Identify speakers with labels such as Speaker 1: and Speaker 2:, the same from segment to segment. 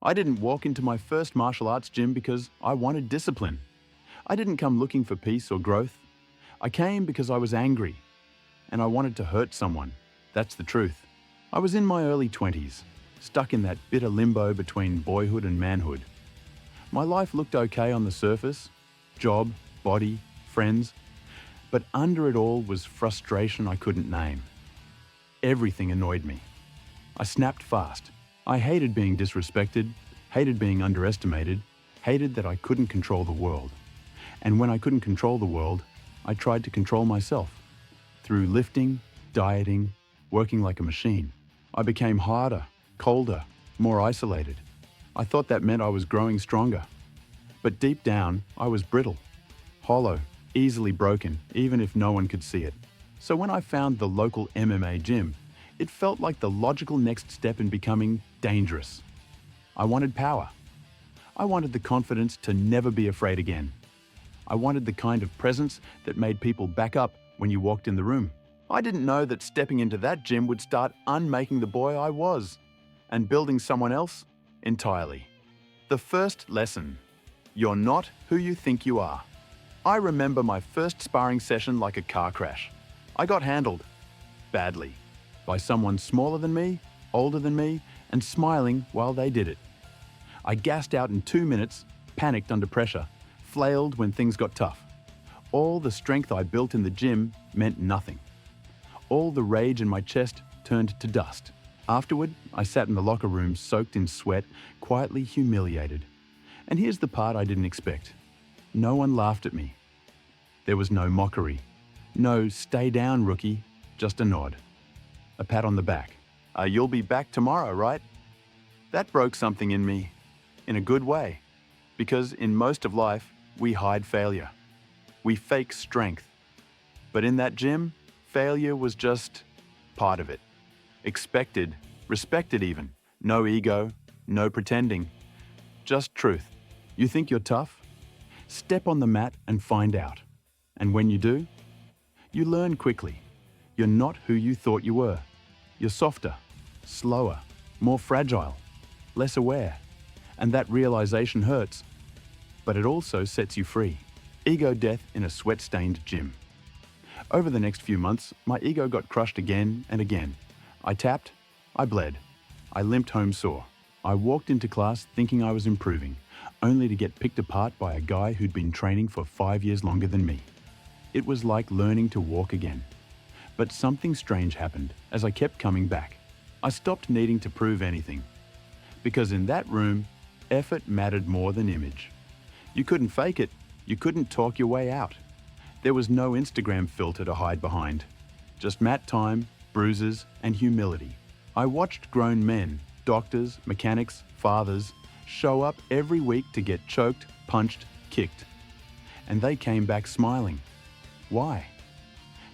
Speaker 1: I didn't walk into my first martial arts gym because I wanted discipline. I didn't come looking for peace or growth. I came because I was angry, and I wanted to hurt someone. That's the truth. I was in my early 20s, stuck in that bitter limbo between boyhood and manhood. My life looked okay on the surface, job, body, friends, but under it all was frustration I couldn't name. Everything annoyed me. I snapped fast. I hated being disrespected, hated being underestimated, hated that I couldn't control the world. And when I couldn't control the world, I tried to control myself. Through lifting, dieting, working like a machine, I became harder, colder, more isolated. I thought that meant I was growing stronger. But deep down, I was brittle, hollow, easily broken, even if no one could see it. So when I found the local MMA gym, it felt like the logical next step in becoming dangerous. I wanted power. I wanted the confidence to never be afraid again. I wanted the kind of presence that made people back up when you walked in the room. I didn't know that stepping into that gym would start unmaking the boy I was and building someone else entirely. The first lesson: you're not who you think you are. I remember my first sparring session like a car crash. I got handled, badly, by someone smaller than me, older than me, and smiling while they did it. I gassed out in 2 minutes, panicked under pressure, flailed when things got tough. All the strength I built in the gym meant nothing. All the rage in my chest turned to dust. Afterward, I sat in the locker room soaked in sweat, quietly humiliated. And here's the part I didn't expect. No one laughed at me. There was no mockery. No "stay down, rookie," just a nod. A pat on the back. You'll be back tomorrow, right? That broke something in me, in a good way. Because in most of life, we hide failure. We fake strength. But in that gym, failure was just part of it. Expected, respected even. No ego, no pretending. Just truth. You think you're tough? Step on the mat and find out. And when you do, you learn quickly. You're not who you thought you were. You're softer, slower, more fragile, less aware. And that realization hurts. But it also sets you free. Ego death in a sweat-stained gym. Over the next few months, my ego got crushed again and again. I tapped, I bled, I limped home sore. I walked into class thinking I was improving, only to get picked apart by a guy who'd been training for 5 years longer than me. It was like learning to walk again. But something strange happened as I kept coming back. I stopped needing to prove anything. Because in that room, effort mattered more than image. You couldn't fake it, you couldn't talk your way out. There was no Instagram filter to hide behind. Just mat time, bruises, and humility. I watched grown men, doctors, mechanics, fathers, show up every week to get choked, punched, kicked. And they came back smiling. Why?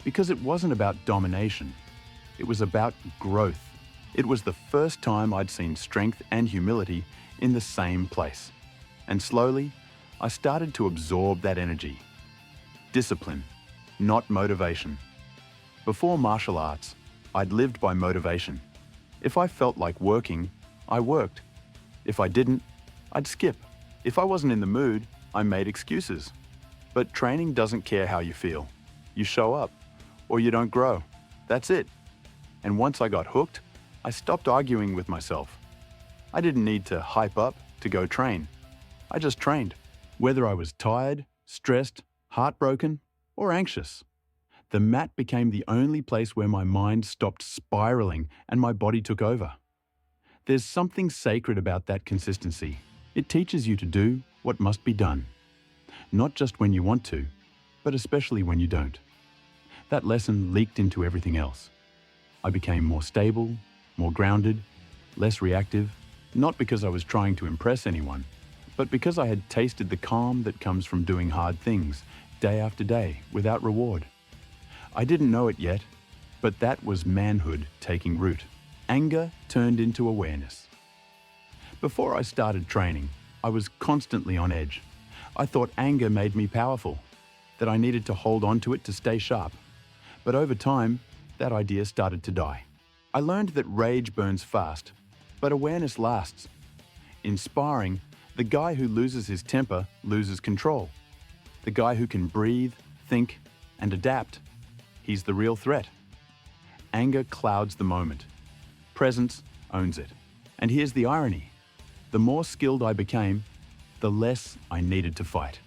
Speaker 1: Because it wasn't about domination. It was about growth. It was the first time I'd seen strength and humility in the same place. And slowly, I started to absorb that energy. Discipline, not motivation. Before martial arts, I'd lived by motivation. If I felt like working, I worked. If I didn't, I'd skip. If I wasn't in the mood, I made excuses. But training doesn't care how you feel. You show up, or you don't grow. That's it. And once I got hooked, I stopped arguing with myself. I didn't need to hype up to go train. I just trained. Whether I was tired, stressed, heartbroken, or anxious. The mat became the only place where my mind stopped spiraling and my body took over. There's something sacred about that consistency. It teaches you to do what must be done. Not just when you want to, but especially when you don't. That lesson leaked into everything else. I became more stable, more grounded, less reactive, not because I was trying to impress anyone, but because I had tasted the calm that comes from doing hard things, day after day, without reward. I didn't know it yet, but that was manhood taking root. Anger turned into awareness. Before I started training, I was constantly on edge. I thought anger made me powerful, that I needed to hold on to it to stay sharp. But over time, that idea started to die. I learned that rage burns fast, but awareness lasts. In sparring, the guy who loses his temper loses control. The guy who can breathe, think, and adapt, he's the real threat. Anger clouds the moment. Presence owns it. And here's the irony. The more skilled I became, the less I needed to fight.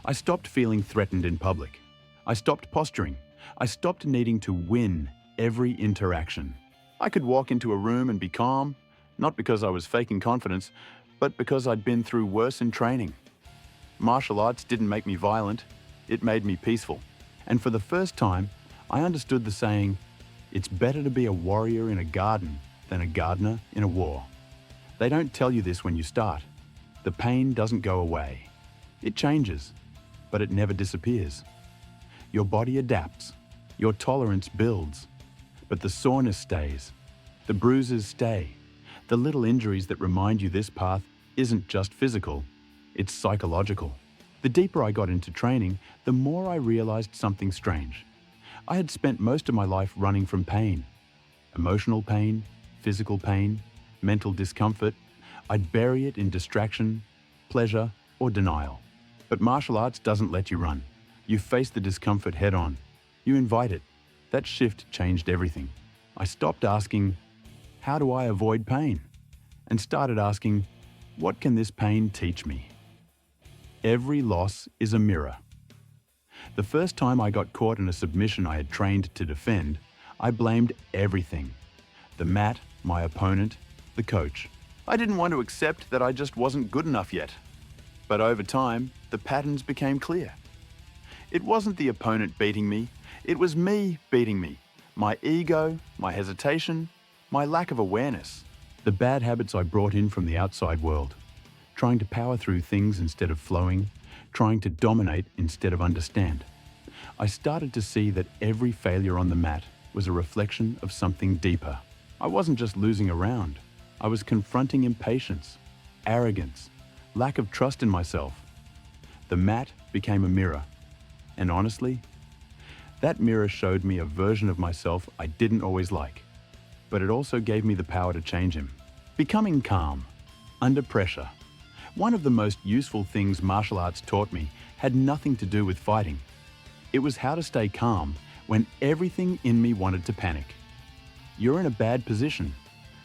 Speaker 1: I stopped feeling threatened in public. I stopped posturing. I stopped needing to win every interaction. I could walk into a room and be calm, not because I was faking confidence, but because I'd been through worse in training. Martial arts didn't make me violent, it made me peaceful. And for the first time, I understood the saying, it's better to be a warrior in a garden than a gardener in a war. They don't tell you this when you start. The pain doesn't go away. It changes, but it never disappears. Your body adapts, your tolerance builds, but the soreness stays, the bruises stay, the little injuries that remind you this path isn't just physical, it's psychological. The deeper I got into training, the more I realized something strange. I had spent most of my life running from pain. Emotional pain, physical pain, mental discomfort. I'd bury it in distraction, pleasure, or denial. But martial arts doesn't let you run. You face the discomfort head on. You invite it. That shift changed everything. I stopped asking, how do I avoid pain? And started asking, what can this pain teach me? Every loss is a mirror. The first time I got caught in a submission I had trained to defend, I blamed everything. The mat, my opponent, the coach. I didn't want to accept that I just wasn't good enough yet. But over time, the patterns became clear. It wasn't the opponent beating me, it was me beating me. My ego, my hesitation, my lack of awareness. The bad habits I brought in from the outside world. Trying to power through things instead of flowing, trying to dominate instead of understand. I started to see that every failure on the mat was a reflection of something deeper. I wasn't just losing a round. I was confronting impatience, arrogance, lack of trust in myself. The mat became a mirror. And honestly, that mirror showed me a version of myself I didn't always like. But it also gave me the power to change him. Becoming calm, under pressure. One of the most useful things martial arts taught me had nothing to do with fighting. It was how to stay calm when everything in me wanted to panic. You're in a bad position.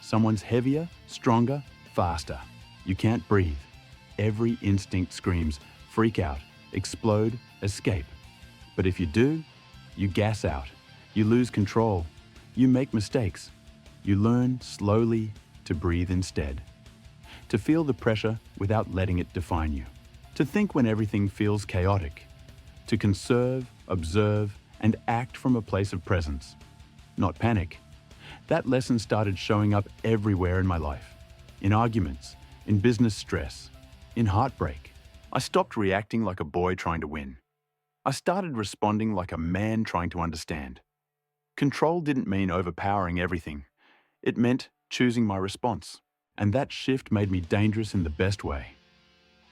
Speaker 1: Someone's heavier, stronger, faster. You can't breathe. Every instinct screams, freak out, explode, escape. But if you do, you gas out. You lose control. You make mistakes. You learn slowly to breathe instead. To feel the pressure without letting it define you. To think when everything feels chaotic. To conserve, observe, and act from a place of presence, not panic. That lesson started showing up everywhere in my life. In arguments, in business stress, in heartbreak. I stopped reacting like a boy trying to win. I started responding like a man trying to understand. Control didn't mean overpowering everything. It meant choosing my response. And that shift made me dangerous in the best way.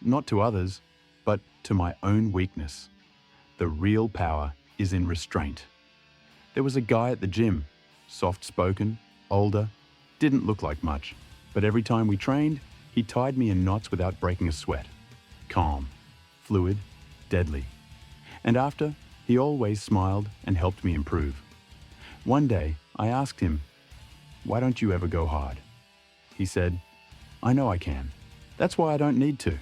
Speaker 1: Not to others, but to my own weakness. The real power is in restraint. There was a guy at the gym, soft-spoken, older, didn't look like much, but every time we trained, he tied me in knots without breaking a sweat. Calm, fluid, deadly. And after, he always smiled and helped me improve. One day, I asked him, "Why don't you ever go hard?" He said, "I know I can. That's why I don't need to."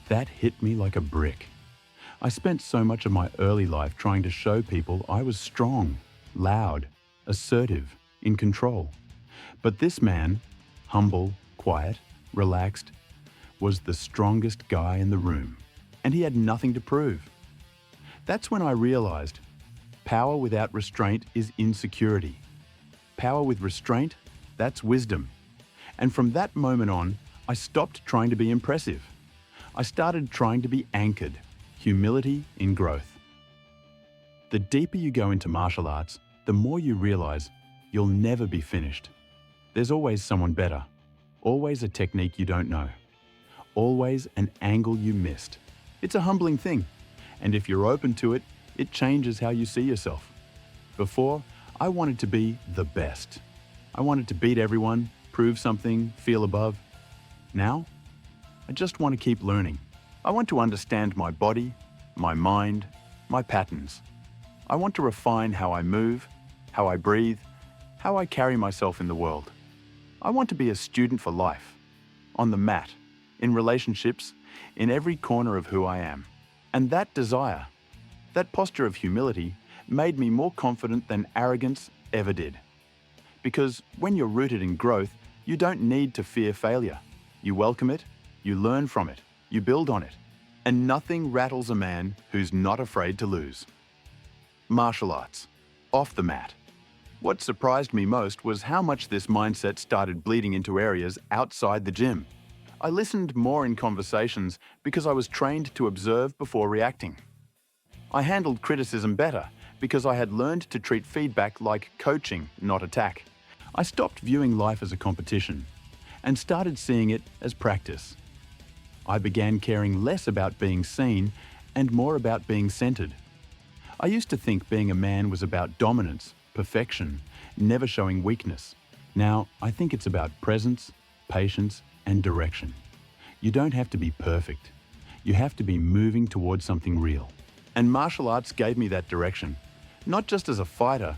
Speaker 1: That hit me like a brick. I spent so much of my early life trying to show people I was strong, loud, assertive, in control. But this man, humble, quiet, relaxed, was the strongest guy in the room, and he had nothing to prove. That's when I realized power without restraint is insecurity. Power with restraint, that's wisdom. And from that moment on, I stopped trying to be impressive. I started trying to be anchored, humility in growth. The deeper you go into martial arts, the more you realize you'll never be finished. There's always someone better, always a technique you don't know, always an angle you missed. It's a humbling thing, and if you're open to it, it changes how you see yourself. Before, I wanted to be the best. I wanted to beat everyone, prove something, feel above. Now, I just want to keep learning. I want to understand my body, my mind, my patterns. I want to refine how I move, how I breathe, how I carry myself in the world. I want to be a student for life, on the mat, in relationships, in every corner of who I am. And that desire, that posture of humility, made me more confident than arrogance ever did. Because when you're rooted in growth, you don't need to fear failure. You welcome it, you learn from it, you build on it. And nothing rattles a man who's not afraid to lose. Martial arts, off the mat. What surprised me most was how much this mindset started bleeding into areas outside the gym. I listened more in conversations because I was trained to observe before reacting. I handled criticism better because I had learned to treat feedback like coaching, not attack. I stopped viewing life as a competition and started seeing it as practice. I began caring less about being seen and more about being centered. I used to think being a man was about dominance, perfection, never showing weakness. Now, I think it's about presence, patience, and direction. You don't have to be perfect. You have to be moving towards something real. And martial arts gave me that direction, not just as a fighter,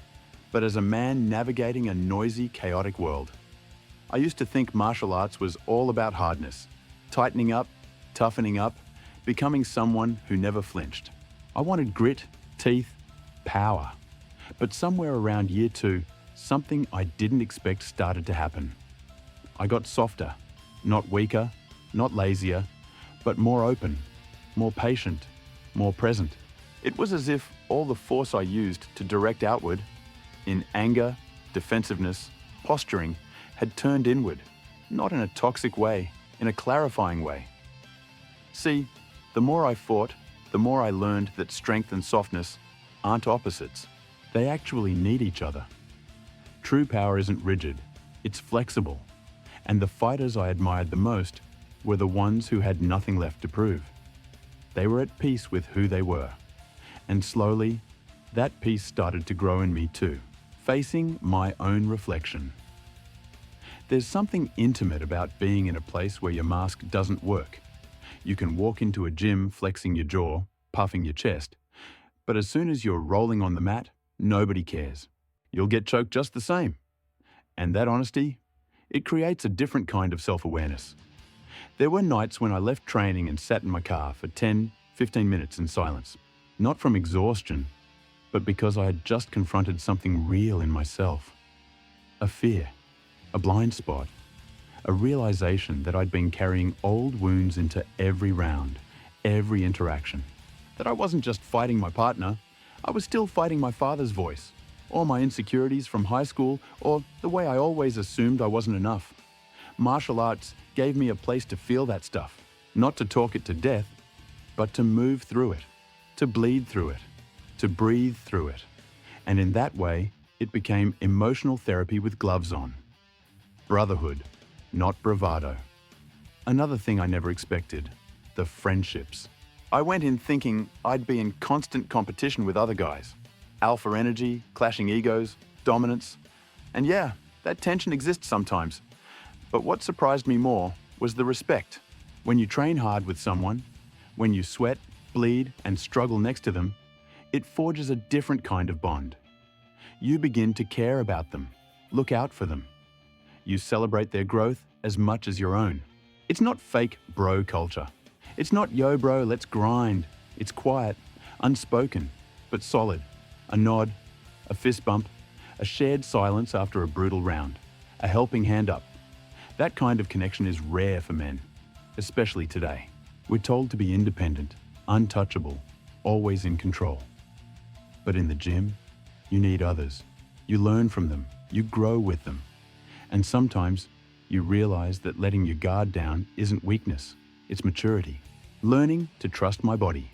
Speaker 1: but as a man navigating a noisy, chaotic world. I used to think martial arts was all about hardness, tightening up, toughening up, becoming someone who never flinched. I wanted grit, teeth, power. But somewhere around year 2, something I didn't expect started to happen. I got softer, not weaker, not lazier, but more open, more patient, more present. It was as if all the force I used to direct outward, in anger, defensiveness, posturing, had turned inward, not in a toxic way, in a clarifying way. See, the more I fought, the more I learned that strength and softness aren't opposites. They actually need each other. True power isn't rigid, it's flexible. And the fighters I admired the most were the ones who had nothing left to prove. They were at peace with who they were. And slowly, that peace started to grow in me too, facing my own reflection. There's something intimate about being in a place where your mask doesn't work. You can walk into a gym flexing your jaw, puffing your chest, but as soon as you're rolling on the mat, nobody cares. You'll get choked just the same. And that honesty, it creates a different kind of self-awareness. There were nights when I left training and sat in my car for 10, 15 minutes in silence. Not from exhaustion, but because I had just confronted something real in myself. A fear, a blind spot, a realization that I'd been carrying old wounds into every round, every interaction. That I wasn't just fighting my partner, I was still fighting my father's voice, or my insecurities from high school, or the way I always assumed I wasn't enough. Martial arts gave me a place to feel that stuff, not to talk it to death, but to move through it, to bleed through it, to breathe through it. And in that way, it became emotional therapy with gloves on. Brotherhood, not bravado. Another thing I never expected, the friendships. I went in thinking I'd be in constant competition with other guys. Alpha energy, clashing egos, dominance. And yeah, that tension exists sometimes. But what surprised me more was the respect. When you train hard with someone, when you sweat, bleed, and struggle next to them, it forges a different kind of bond. You begin to care about them, look out for them. You celebrate their growth as much as your own. It's not fake bro culture. It's not yo bro, let's grind. It's quiet, unspoken, but solid. A nod, a fist bump, a shared silence after a brutal round, a helping hand up. That kind of connection is rare for men, especially today. We're told to be independent, untouchable, always in control. But in the gym, you need others. You learn from them, you grow with them. And sometimes you realize that letting your guard down isn't weakness, it's maturity. Learning to trust my body.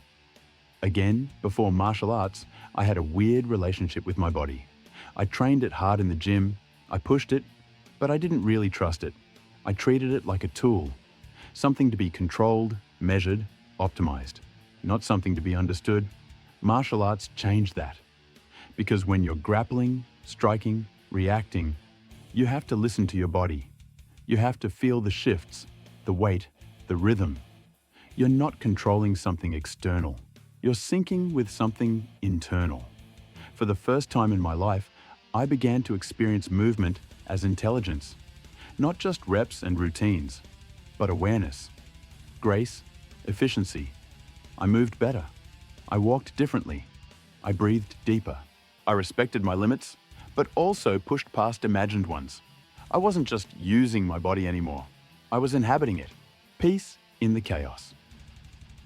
Speaker 1: Again, before martial arts, I had a weird relationship with my body. I trained it hard in the gym, I pushed it, but I didn't really trust it. I treated it like a tool, something to be controlled, measured, optimized, not something to be understood. Martial arts changed that. Because when you're grappling, striking, reacting, you have to listen to your body. You have to feel the shifts, the weight, the rhythm. You're not controlling something external. You're syncing with something internal. For the first time in my life, I began to experience movement as intelligence. Not just reps and routines, but awareness, grace, efficiency. I moved better. I walked differently. I breathed deeper. I respected my limits, but also pushed past imagined ones. I wasn't just using my body anymore. I was inhabiting it. Peace in the chaos.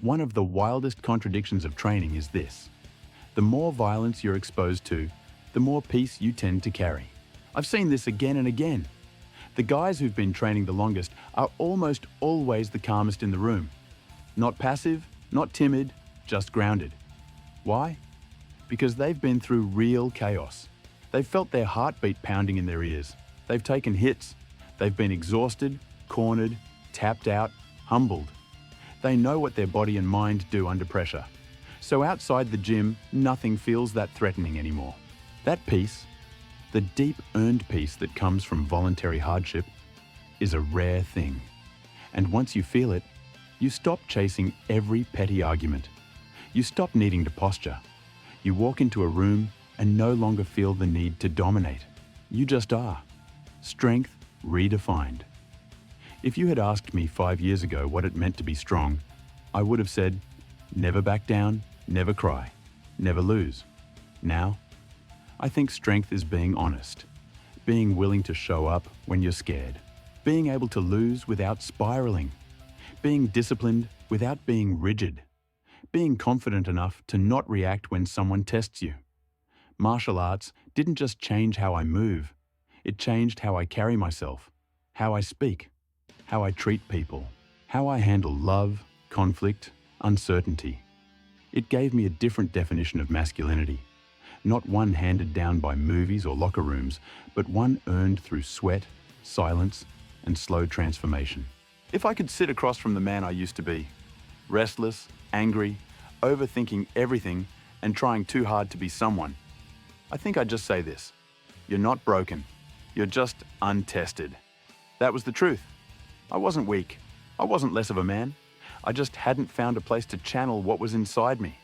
Speaker 1: One of the wildest contradictions of training is this. The more violence you're exposed to, the more peace you tend to carry. I've seen this again and again. The guys who've been training the longest are almost always the calmest in the room. Not passive, not timid, just grounded. Why? Because they've been through real chaos. They've felt their heartbeat pounding in their ears. They've taken hits. They've been exhausted, cornered, tapped out, humbled. They know what their body and mind do under pressure. So outside the gym, nothing feels that threatening anymore. That peace, the deep earned peace that comes from voluntary hardship, is a rare thing. And once you feel it, you stop chasing every petty argument. You stop needing to posture. You walk into a room and no longer feel the need to dominate. You just are. Strength redefined. If you had asked me 5 years ago what it meant to be strong, I would have said, never back down, never cry, never lose. Now, I think strength is being honest, being willing to show up when you're scared, being able to lose without spiraling, being disciplined without being rigid, being confident enough to not react when someone tests you. Martial arts didn't just change how I move, it changed how I carry myself, how I speak, how I treat people, how I handle love, conflict, uncertainty. It gave me a different definition of masculinity, not one handed down by movies or locker rooms, but one earned through sweat, silence, and slow transformation. If I could sit across from the man I used to be, restless, angry, overthinking everything, and trying too hard to be someone, I think I'd just say this: you're not broken, you're just untested. That was the truth. I wasn't weak. I wasn't less of a man. I just hadn't found a place to channel what was inside me.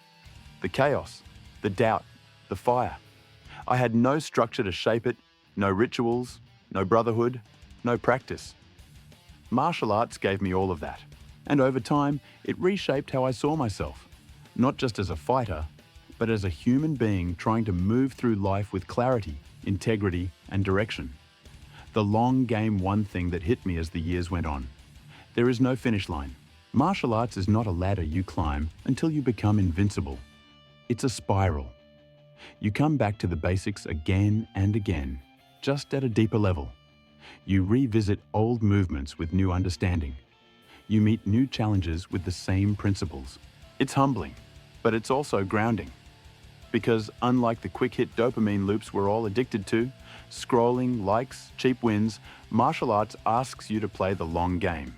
Speaker 1: The chaos, the doubt, the fire. I had no structure to shape it, no rituals, no brotherhood, no practice. Martial arts gave me all of that. And over time, it reshaped how I saw myself, not just as a fighter, but as a human being trying to move through life with clarity, integrity, and direction. The long game one thing that hit me as the years went on. There is no finish line. Martial arts is not a ladder you climb until you become invincible. It's a spiral. You come back to the basics again and again, just at a deeper level. You revisit old movements with new understanding. You meet new challenges with the same principles. It's humbling, but it's also grounding. Because unlike the quick-hit dopamine loops we're all addicted to, scrolling, likes, cheap wins, martial arts asks you to play the long game.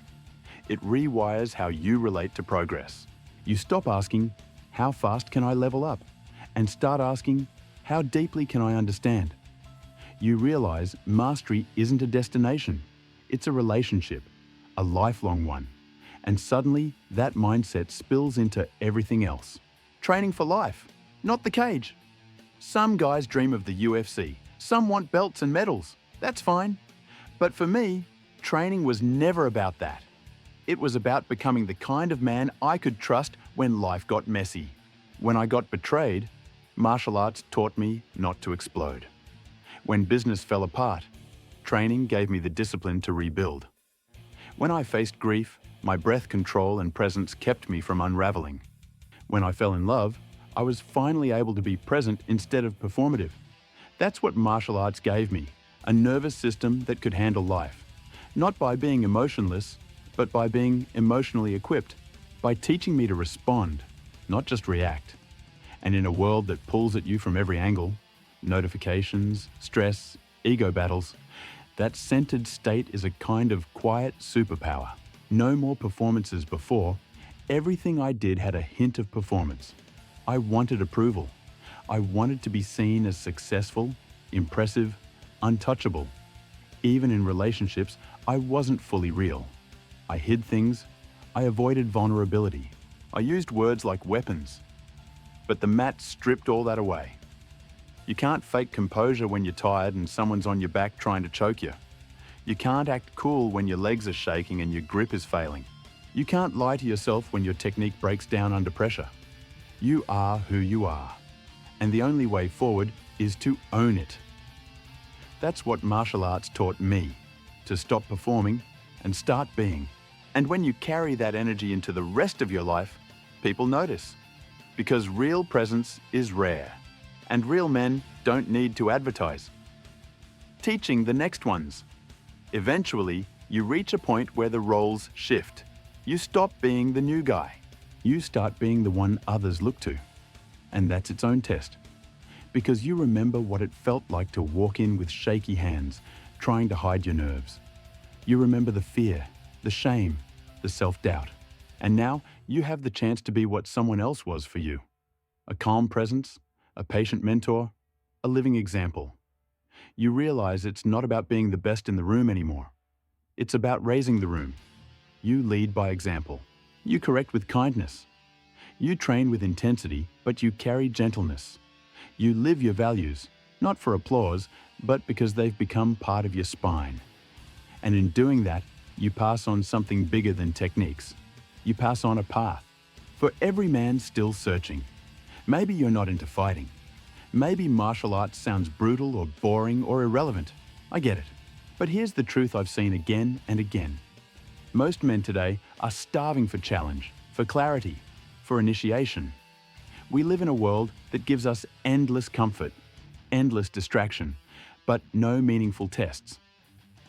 Speaker 1: It rewires how you relate to progress. You stop asking, how fast can I level up? And start asking, how deeply can I understand? You realize mastery isn't a destination, it's a relationship, a lifelong one. And suddenly, that mindset spills into everything else. Training for life, not the cage. Some guys dream of the UFC. Some want belts and medals. That's fine. But for me, training was never about that. It was about becoming the kind of man I could trust when life got messy. When I got betrayed, martial arts taught me not to explode. When business fell apart, training gave me the discipline to rebuild. When I faced grief, my breath control and presence kept me from unraveling. When I fell in love, I was finally able to be present instead of performative. That's what martial arts gave me, a nervous system that could handle life. Not by being emotionless, but by being emotionally equipped, by teaching me to respond, not just react. And in a world that pulls at you from every angle, notifications, stress, ego battles, that centered state is a kind of quiet superpower. No more performances before, everything I did had a hint of performance. I wanted approval. I wanted to be seen as successful, impressive, untouchable. Even in relationships, I wasn't fully real. I hid things. I avoided vulnerability. I used words like weapons. But the mat stripped all that away. You can't fake composure when you're tired and someone's on your back trying to choke you. You can't act cool when your legs are shaking and your grip is failing. You can't lie to yourself when your technique breaks down under pressure. You are who you are. And the only way forward is to own it. That's what martial arts taught me, to stop performing and start being. And when you carry that energy into the rest of your life, people notice. Because real presence is rare, and real men don't need to advertise. Teaching the next ones. Eventually, you reach a point where the roles shift. You stop being the new guy. You start being the one others look to. And that's its own test. Because you remember what it felt like to walk in with shaky hands, trying to hide your nerves. You remember the fear, the shame, the self-doubt. And now you have the chance to be what someone else was for you. A calm presence, a patient mentor, a living example. You realize it's not about being the best in the room anymore. It's about raising the room. You lead by example. You correct with kindness. You train with intensity, but you carry gentleness. You live your values, not for applause, but because they've become part of your spine. And in doing that, you pass on something bigger than techniques. You pass on a path. For every man still searching. Maybe you're not into fighting. Maybe martial arts sounds brutal or boring or irrelevant. I get it. But here's the truth I've seen again and again. Most men today are starving for challenge, for clarity, for initiation. We live in a world that gives us endless comfort, endless distraction, but no meaningful tests.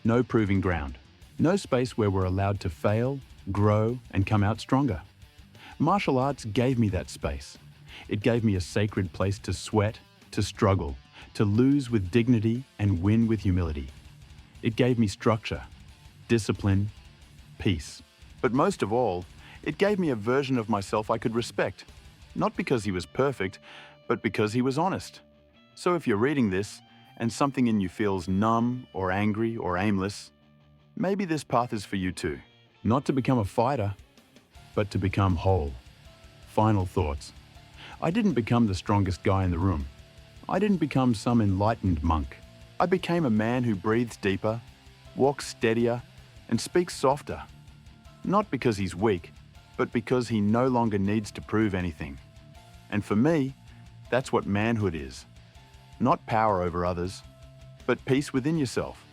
Speaker 1: No proving ground. No space where we're allowed to fail, grow, and come out stronger. Martial arts gave me that space. It gave me a sacred place to sweat, to struggle, to lose with dignity and win with humility. It gave me structure, discipline, peace. But most of all, it gave me a version of myself I could respect. Not because he was perfect, but because he was honest. So if you're reading this, and something in you feels numb or angry or aimless, maybe this path is for you too. Not to become a fighter, but to become whole. Final thoughts. I didn't become the strongest guy in the room. I didn't become some enlightened monk. I became a man who breathes deeper, walks steadier, and speaks softer. Not because he's weak, but because he no longer needs to prove anything. And for me, that's what manhood is. Not power over others, but peace within yourself.